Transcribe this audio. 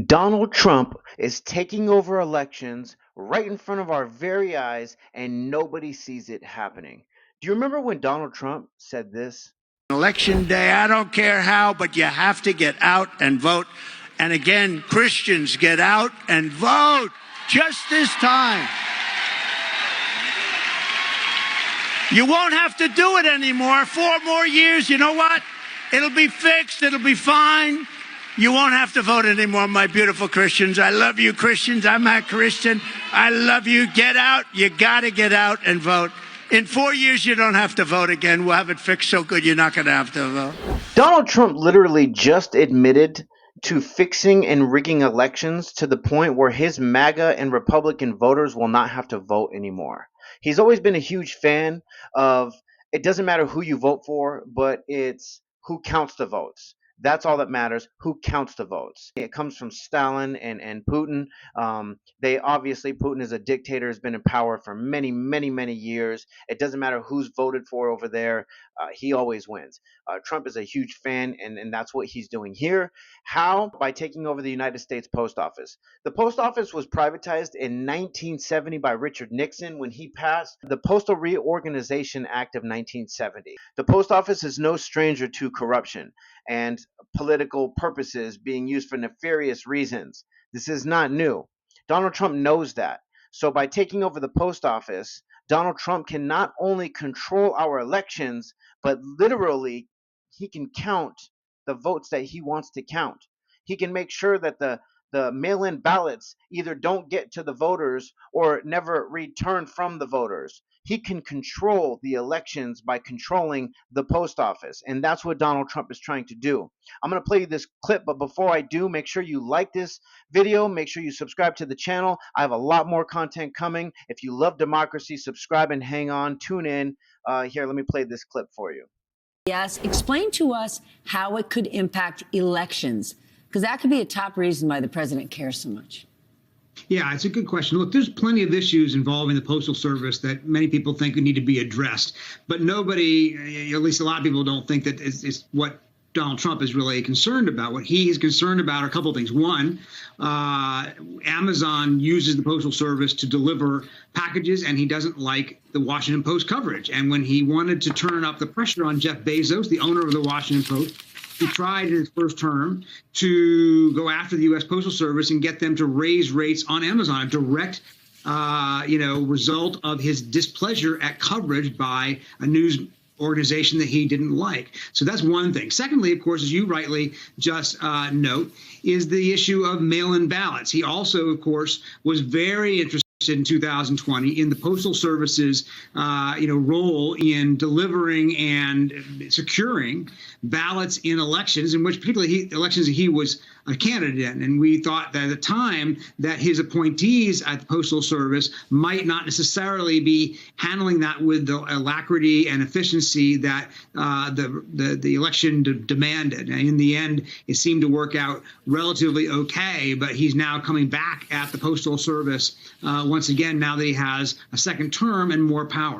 Donald Trump is taking over elections right in front of our very eyes, and nobody sees it happening. Do you remember when Donald Trump said this? Election day, I don't care how, but you have to get out and vote. And again, Christians, get out and vote just this time. You won't have to do it anymore. 4 more years, you know what? It'll be fixed. It'll be fine. You won't have to vote anymore, my beautiful Christians. I love you, Christians. I'm a Christian. I love you. Get out. You got to get out and vote. In 4 years, you don't have to vote again. We'll have it fixed so good you're not going to have to vote. Donald Trump literally just admitted to fixing and rigging elections to the point where his MAGA and Republican voters will not have to vote anymore. He's always been a huge fan of it doesn't matter who you vote for, but it's who counts the votes. That's all that matters. Who counts the votes? It comes from Stalin and Putin. They obviously, Putin is a dictator, has been in power for many, many, many years. It doesn't matter who's voted for over there. He always wins. Trump is a huge fan, and that's what he's doing here. How? By taking over the United States Post Office. The post office was privatized in 1970 by Richard Nixon when he passed the Postal Reorganization Act of 1970. The post office is no stranger to corruption and political purposes being used for nefarious reasons. This is not new. Donald Trump knows that. So by taking over the post office, Donald Trump can not only control our elections, but literally he can count the votes that he wants to count. He can make sure that the mail-in ballots either don't get to the voters or never return from the voters. He can control the elections by controlling the post office, and that's what Donald Trump is trying to do. I'm going to play you this clip, but before I do, make sure you like this video, make sure you subscribe to the channel. I have a lot more content coming. If you love democracy, subscribe and hang on, tune in. Here, let me play this clip for you. Yes, explain to us how it could impact elections, because that could be a top reason why the president cares so much. Yeah, it's a good question. Look, there's plenty of issues involving the Postal Service that many people think need to be addressed, but nobody, at least a lot of people, don't think that is what Donald Trump is really concerned about. What he is concerned about are a couple of things. One, Amazon uses the Postal Service to deliver packages, and he doesn't like the Washington Post coverage. And when he wanted to turn up the pressure on Jeff Bezos, the owner of the Washington Post, he tried in his first term to go after the US Postal Service and get them to raise rates on Amazon, a direct result of his displeasure at coverage by a news organization that he didn't like. So that's one thing. Secondly, of course, as you rightly just note, is the issue of mail-in ballots. He also, of course, was very interested in 2020 in the Postal Service's role in delivering and securing ballots in elections, in which particularly elections he was a candidate in. And we thought that at the time that his appointees at the Postal Service might not necessarily be handling that with the alacrity and efficiency that the election demanded. And in the end, it seemed to work out relatively okay, but he's now coming back at the Postal Service once again, now that he has a second term and more power.